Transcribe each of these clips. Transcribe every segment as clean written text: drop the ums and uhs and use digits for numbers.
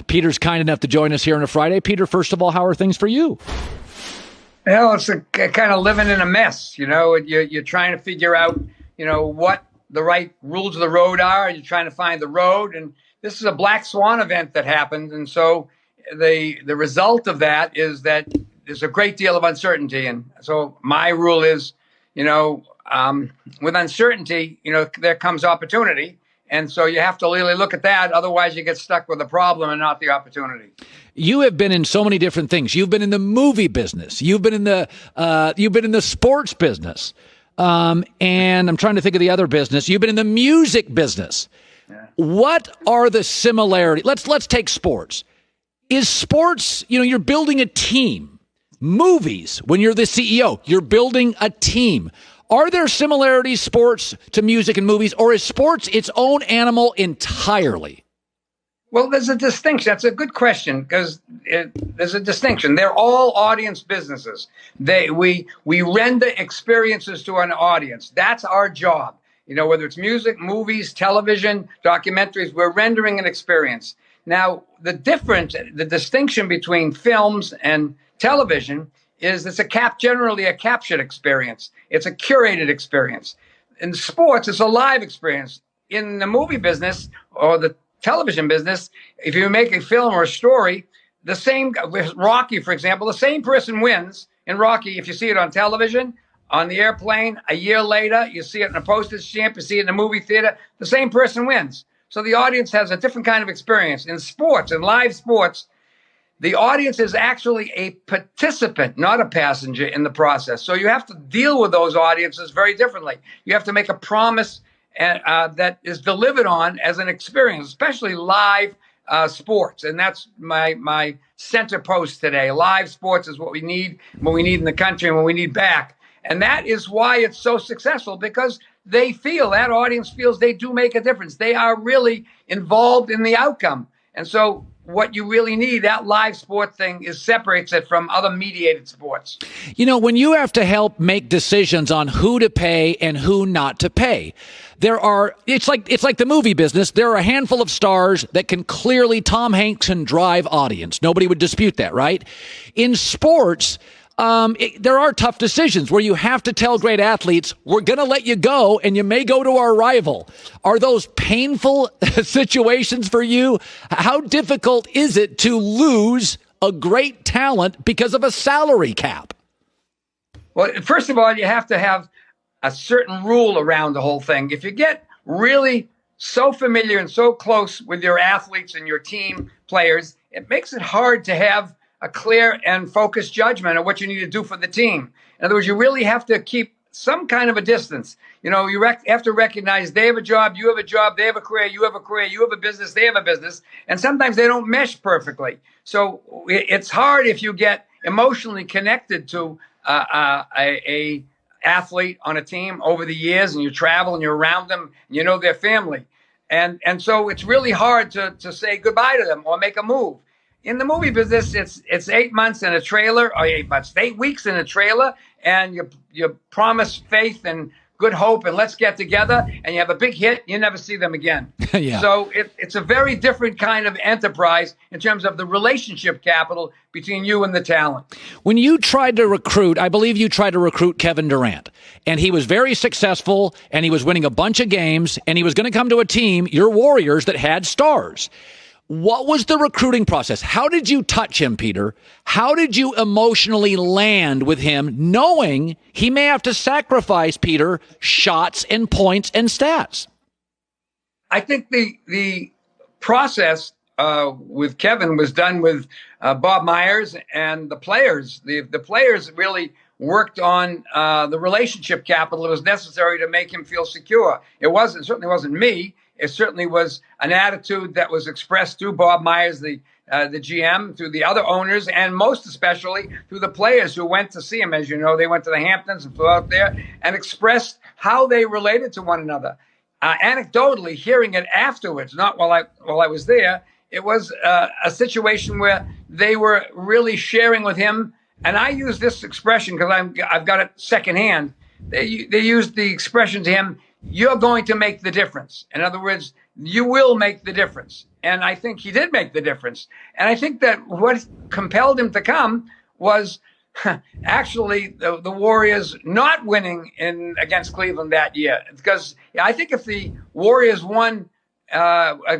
Peter's kind enough to join us here on a Friday. Peter, first of all, how are things for you? Well, it's a kind of living in a mess. You're trying to figure out, what the right rules of the road are. You're trying to find the road. And this is a black swan event that happened. And so the result of that is that there's a great deal of uncertainty. And so my rule is, with uncertainty, there comes opportunity. And so you have to really look at that. Otherwise, you get stuck with the problem and not the opportunity. You have been in so many different things. You've been in the movie business. You've been in the sports business. And I'm trying to think of the other business. You've been in the music business. Yeah. What are the similarities? Let's take sports. Is sports, you're building a team. Movies, when you're the CEO, you're building a team. Are there similarities, sports, to music and movies, or is sports its own animal entirely? Well, there's a distinction. That's a good question because there's a distinction. They're all audience businesses. We render experiences to an audience. That's our job. Whether it's music, movies, television, documentaries, we're rendering an experience. Now, the distinction between films and television is it's generally a captured experience. It's a curated experience. In sports, it's a live experience. In the movie business or the television business, if you make a film or a story, with Rocky, for example, the same person wins in Rocky. If you see it on television, on the airplane, a year later, you see it in a postage stamp, you see it in a movie theater, the same person wins. So the audience has a different kind of experience. In sports, in live sports, the audience is actually a participant, not a passenger in the process. So you have to deal with those audiences very differently. You have to make a promise that is delivered on as an experience, especially live sports. And that's my center post today. Live sports is what we need in the country and what we need back. And that is why it's so successful, because that audience feels they do make a difference. They are really involved in the outcome. And so what you really need, that live sport thing, separates it from other mediated sports. When you have to help make decisions on who to pay and who not to pay, it's like the movie business. There are a handful of stars that can clearly, Tom Hanks can drive audience. Nobody would dispute that, right? In sports, there are tough decisions where you have to tell great athletes, we're going to let you go and you may go to our rival. Are those painful situations for you? How difficult is it to lose a great talent because of a salary cap? Well, first of all, you have to have a certain rule around the whole thing. If you get really so familiar and so close with your athletes and your team players, it makes it hard to have a clear and focused judgment of what you need to do for the team. In other words, you really have to keep some kind of a distance. You have to recognize they have a job, you have a job, they have a career, you have a career, you have a business, they have a business. And sometimes they don't mesh perfectly. So it's hard if you get emotionally connected to a athlete on a team over the years and you travel and you're around them and you know their family. And so it's really hard to say goodbye to them or make a move. In the movie business, it's 8 months in a trailer, or 8 months, 8 weeks in a trailer, and you promise faith and good hope, and let's get together, and you have a big hit, you never see them again. Yeah. So it's a very different kind of enterprise in terms of the relationship capital between you and the talent. When you tried to recruit, I believe you tried to recruit Kevin Durant, and he was very successful, and he was winning a bunch of games, and he was going to come to a team, your Warriors, that had stars. What was the recruiting process? How did you touch him, Peter? How did you emotionally land with him, knowing he may have to sacrifice, Peter, shots and points and stats? I think the process with Kevin was done with Bob Myers and the players. The players really worked on the relationship capital that was necessary to make him feel secure. It certainly wasn't me. It certainly was an attitude that was expressed through Bob Myers, the GM, through the other owners, and most especially through the players who went to see him. As you know, they went to the Hamptons and flew out there and expressed how they related to one another. Anecdotally, hearing it afterwards, not while I was there, it was a situation where they were really sharing with him. And I use this expression because I've got it secondhand. They used the expression to him, "You're going to make the difference." In other words, you will make the difference. And I think he did make the difference. And I think that what compelled him to come was actually the Warriors not winning against Cleveland that year. Because I think if the Warriors won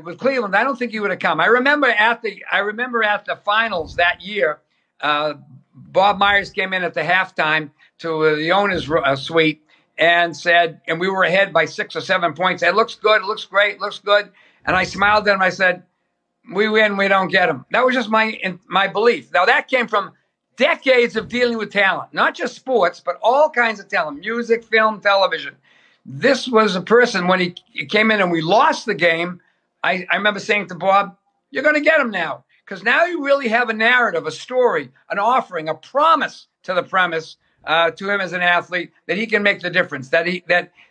with Cleveland, I don't think he would have come. I remember at the finals that year, Bob Myers came in at the halftime to the owner's suite and said, and we were ahead by 6 or 7 points. It looks good. It looks great. It looks good. And I smiled at him. I said, we win, we don't get them. That was just my belief. Now, that came from decades of dealing with talent, not just sports, but all kinds of talent, music, film, television. This was a person, when he came in and we lost the game, I remember saying to Bob, you're going to get him now. Because now you really have a narrative, a story, an offering, a promise to the premise to him as an athlete that he can make the difference, that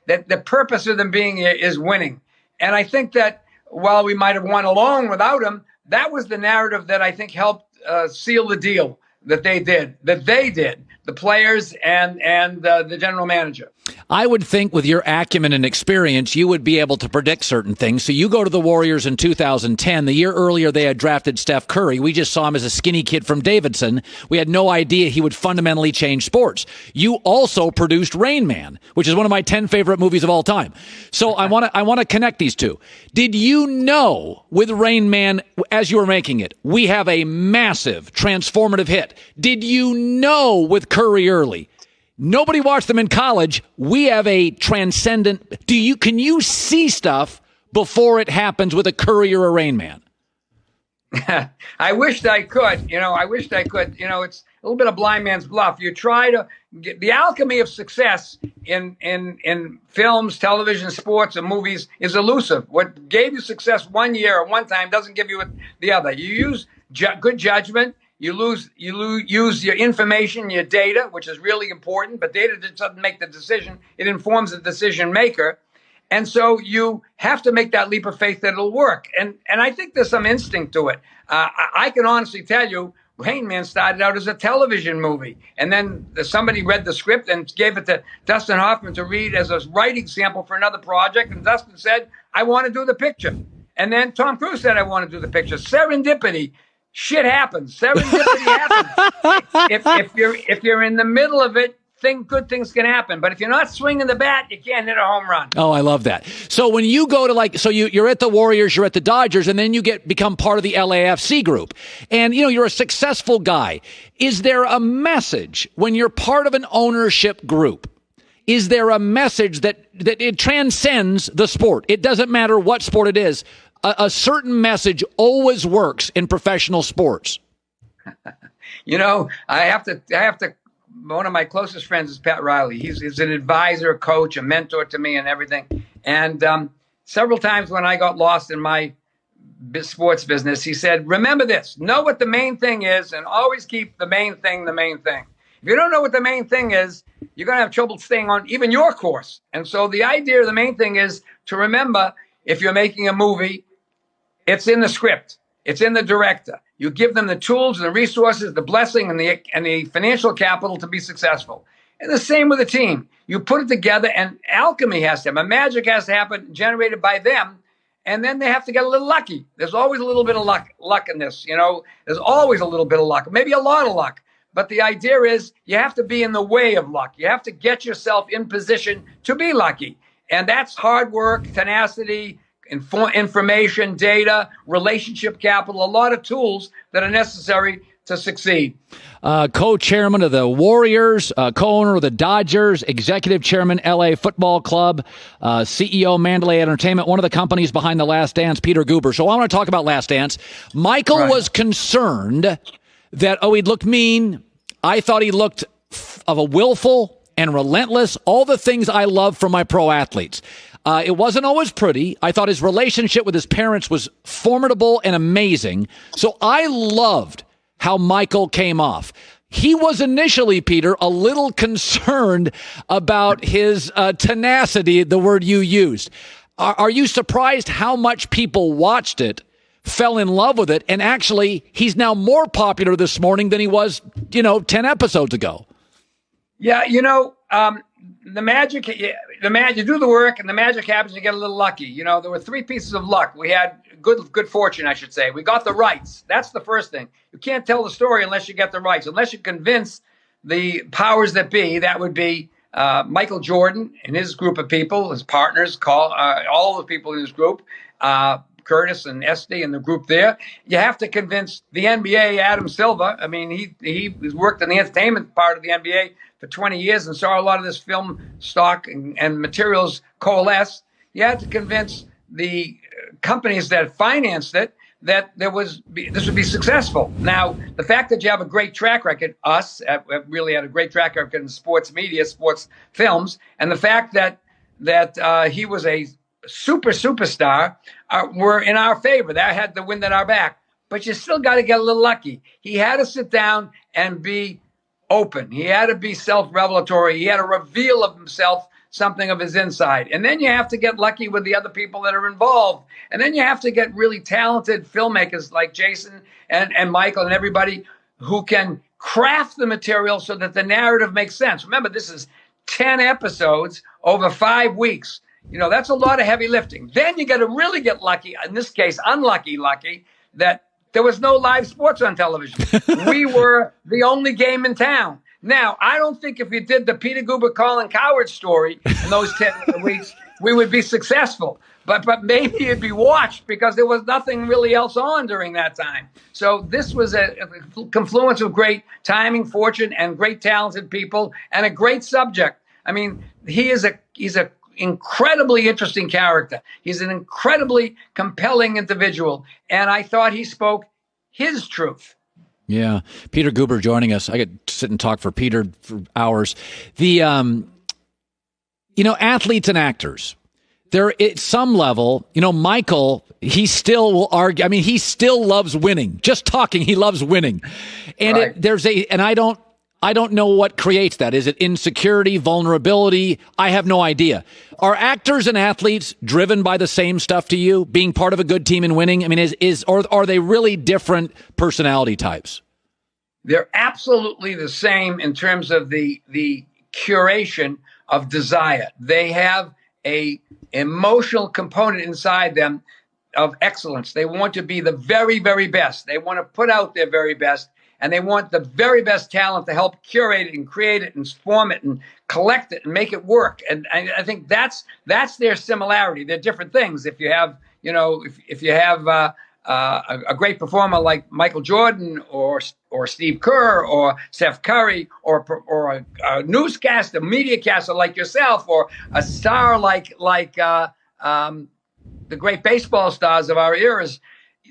the purpose of them being here is winning. And I think that while we might have won alone without him, that was the narrative that I think helped seal the deal that they did, the players and the general manager. I would think with your acumen and experience, you would be able to predict certain things. So you go to the Warriors in 2010. The year earlier, they had drafted Steph Curry. We just saw him as a skinny kid from Davidson. We had no idea he would fundamentally change sports. You also produced Rain Man, which is one of my 10 favorite movies of all time. So I want to connect these two. Did you know with Rain Man, as you were making it, we have a massive transformative hit? Did you know with Curry early? Nobody watched them in college. We have a transcendent. Can you see stuff before it happens with a Curry or a Rain Man? I wished I could. It's a little bit of blind man's bluff. You try to get the alchemy of success in films, television, sports, and movies is elusive. What gave you success one year or one time doesn't give you it the other. You use good judgment. You use your information, your data, which is really important, but data doesn't make the decision. It informs the decision maker. And so you have to make that leap of faith that it'll work. And I think there's some instinct to it. I can honestly tell you, Rain Man started out as a television movie. And then somebody read the script and gave it to Dustin Hoffman to read as a writing sample for another project. And Dustin said, I want to do the picture. And then Tom Cruise said, I want to do the picture. Serendipity. Shit happens. Serendipity happens. If you're in the middle of it, good things can happen. But if you're not swinging the bat, you can't hit a home run. Oh, I love that. So when you go to you're at the Warriors, you're at the Dodgers, and then you become part of the LAFC group. And, you're a successful guy. Is there a message when you're part of an ownership group? Is there a message that it transcends the sport? It doesn't matter what sport it is. A certain message always works in professional sports. I have to. One of my closest friends is Pat Riley. He's an advisor, a coach, a mentor to me and everything. And several times when I got lost in my sports business, he said, remember this, know what the main thing is and always keep the main thing the main thing. If you don't know what the main thing is, you're going to have trouble staying on even your course. And so the idea of the main thing is to remember, if you're making a movie, it's in the script. It's in the director. You give them the tools and the resources, the blessing and the financial capital to be successful. And the same with the team. You put it together and alchemy has to happen. Magic has to happen generated by them. And then they have to get a little lucky. There's always a little bit of luck in this. There's always a little bit of luck, maybe a lot of luck. But the idea is you have to be in the way of luck. You have to get yourself in position to be lucky. And that's hard work, tenacity, information, data, relationship capital, a lot of tools that are necessary to succeed. Co-chairman of the Warriors, co-owner of the Dodgers, executive chairman, LA Football Club, CEO, Mandalay Entertainment, one of the companies behind The Last Dance, Peter Guber. So I want to talk about Last Dance. Michael was concerned that, he'd look mean. I thought he looked of a willful and relentless, all the things I love from my pro athletes. It wasn't always pretty. I thought his relationship with his parents was formidable and amazing. So I loved how Michael came off. He was initially, Peter, a little concerned about his tenacity, the word you used. Are you surprised how much people watched it, fell in love with it, and actually he's now more popular this morning than he was, 10 episodes ago? Yeah, the magic, you do the work and the magic happens, you get a little lucky. There were 3 pieces of luck. We had good fortune, I should say. We got the rights. That's the first thing. You can't tell the story unless you get the rights, unless you convince the powers that be. That would be Michael Jordan and his group of people, his partners, all the people in his group, Curtis and Esty and the group there. You have to convince the NBA, Adam Silver. I mean, he worked in the entertainment part of the NBA for 20 years and saw a lot of this film stock and materials coalesce. You had to convince the companies that financed it that this would be successful. Now, the fact that you have a great track record, us have really had a great track record in sports media, sports films, and the fact that he was a superstar were in our favor. That had the wind at our back. But you still got to get a little lucky. He had to sit down and be open. He had to be self-revelatory. He had to reveal of himself something of his inside. And then you have to get lucky with the other people that are involved. And then you have to get really talented filmmakers like Jason and Michael and everybody who can craft the material so that the narrative makes sense. Remember, this is 10 episodes over 5 weeks. You know, that's a lot of heavy lifting. Then you got to really get lucky, in this case, lucky, that there was no live sports on television. We were the only game in town. Now, I don't think if you did the Peter Guber, Colin Cowherd story in those 10 weeks, we would be successful. But maybe it'd be watched because there was nothing really else on during that time. So this was a confluence of great timing, fortune, and great talented people, and a great subject. I mean, he's a incredibly interesting character. He's an incredibly compelling individual. And I thought he spoke his truth. Yeah. Peter Guber joining us. I could sit and talk for Peter for hours. The, athletes and actors, they're at some level, Michael, he still will argue. I mean, he still loves winning. Just talking, he loves winning. And right. I don't know what creates that. Is it insecurity, vulnerability? I have no idea. Are actors and athletes driven by the same stuff to you, being part of a good team and winning? I mean, or are they really different personality types? They're absolutely the same in terms of the curation of desire. They have a emotional component inside them of excellence. They want to be the very, very best. They want to put out their very best. And they want the very best talent to help curate it and create it and form it and collect it and make it work. And I think that's their similarity. They're different things. If you have, if you have a great performer like Michael Jordan or Steve Kerr or Steph Curry or a newscaster, media caster like yourself, or a star like the great baseball stars of our eras,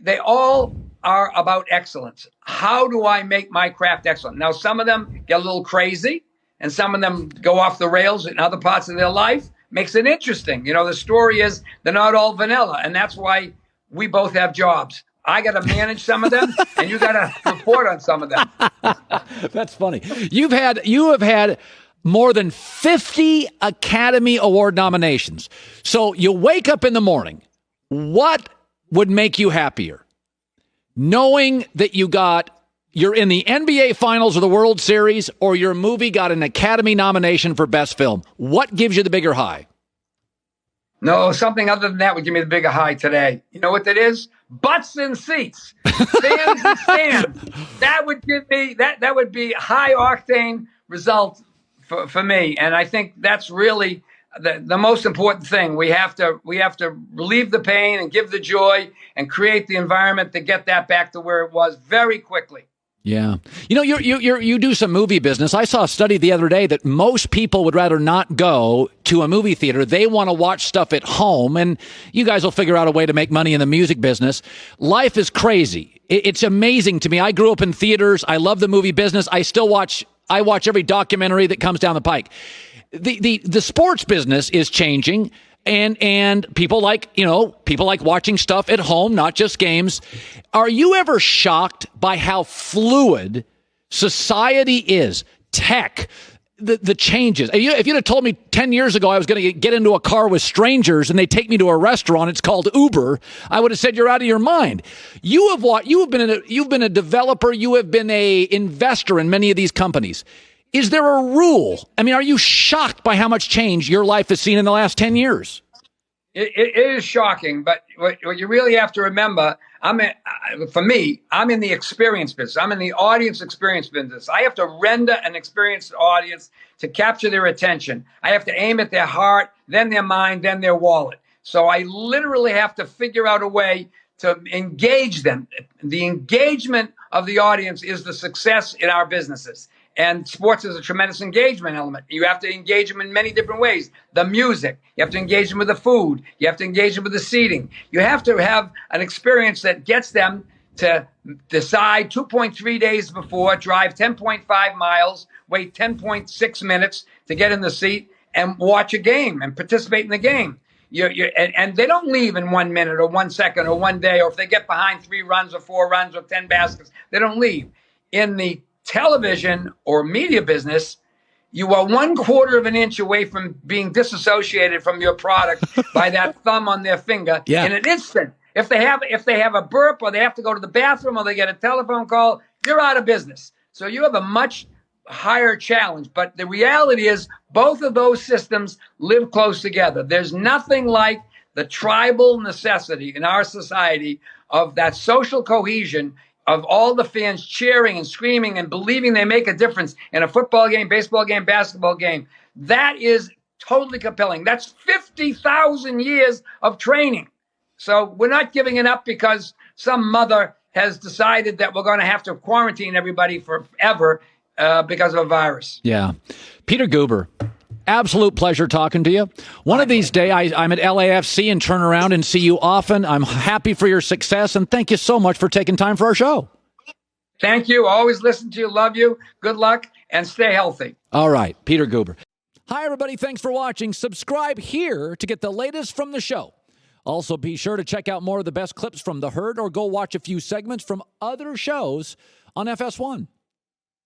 they all are about excellence. How do I make my craft excellent? Now, some of them get a little crazy and some of them go off the rails in other parts of their life. Makes it interesting. The story is they're not all vanilla, and that's why we both have jobs. I got to manage some of them and you got to report on some of them. That's funny. You have had more than 50 Academy Award nominations. So you wake up in the morning. What would make you happier? Knowing that you're in the NBA Finals or the World Series, or your movie got an Academy nomination for Best Film. What gives you the bigger high? No, something other than that would give me the bigger high today. You know what that is? Butts and seats. Fans and stands. That would give me, that would be high octane result for me. And I think that's really the most important thing. We have to relieve the pain and give the joy and create the environment to get that back to where it was very quickly. Yeah. You do some movie business. I saw a study the other day that most people would rather not go to a movie theater. They want to watch stuff at home, and you guys will figure out a way to make money in the music business. Life is crazy. It's amazing to me. I grew up in theaters. I love the movie business. I watch every documentary that comes down the pike. The sports business is changing, and people like watching stuff at home, not just games. Are you ever shocked by how fluid society is? Tech, the changes. If you'd have told me 10 years ago I was going to get into a car with strangers and they take me to a restaurant, it's called Uber, I would have said you're out of your mind. You've been a developer, you have been a investor in many of these companies. Is there a rule? I mean, are you shocked by how much change your life has seen in the last 10 years? It is shocking, but what you really have to remember, for me, I'm in the experience business. I'm in the audience experience business. I have to render an experienced audience to capture their attention. I have to aim at their heart, then their mind, then their wallet. So I literally have to figure out a way to engage them. The engagement of the audience is the success in our businesses. And sports is a tremendous engagement element. You have to engage them in many different ways. The music, you have to engage them with the food. You have to engage them with the seating. You have to have an experience that gets them to decide 2.3 days before, drive 10.5 miles, wait 10.6 minutes to get in the seat and watch a game and participate in the game. And they don't leave in 1 minute or 1 second or 1 day, or if they get behind 3 runs or 4 runs or 10 baskets, they don't leave. In the television or media business, you are 1/4 of an inch away from being disassociated from your product by that thumb on their finger in an instant. If they have a burp or they have to go to the bathroom or they get a telephone call, you're out of business. So you have a much higher challenge. But the reality is both of those systems live close together. There's nothing like the tribal necessity in our society of that social cohesion of all the fans cheering and screaming and believing they make a difference in a football game, baseball game, basketball game. That is totally compelling. That's 50,000 years of training. So we're not giving it up because some mother has decided that we're going to have to quarantine everybody forever because of a virus. Yeah. Peter Guber, absolute pleasure talking to you. One of these days, I'm at LAFC and turn around and see you often. I'm happy for your success, and thank you so much for taking time for our show. Thank you. Always listen to you. Love you. Good luck, and stay healthy. All right. Peter Guber. Hi, everybody. Thanks for watching. Subscribe here to get the latest from the show. Also, be sure to check out more of the best clips from The Herd or go watch a few segments from other shows on FS1.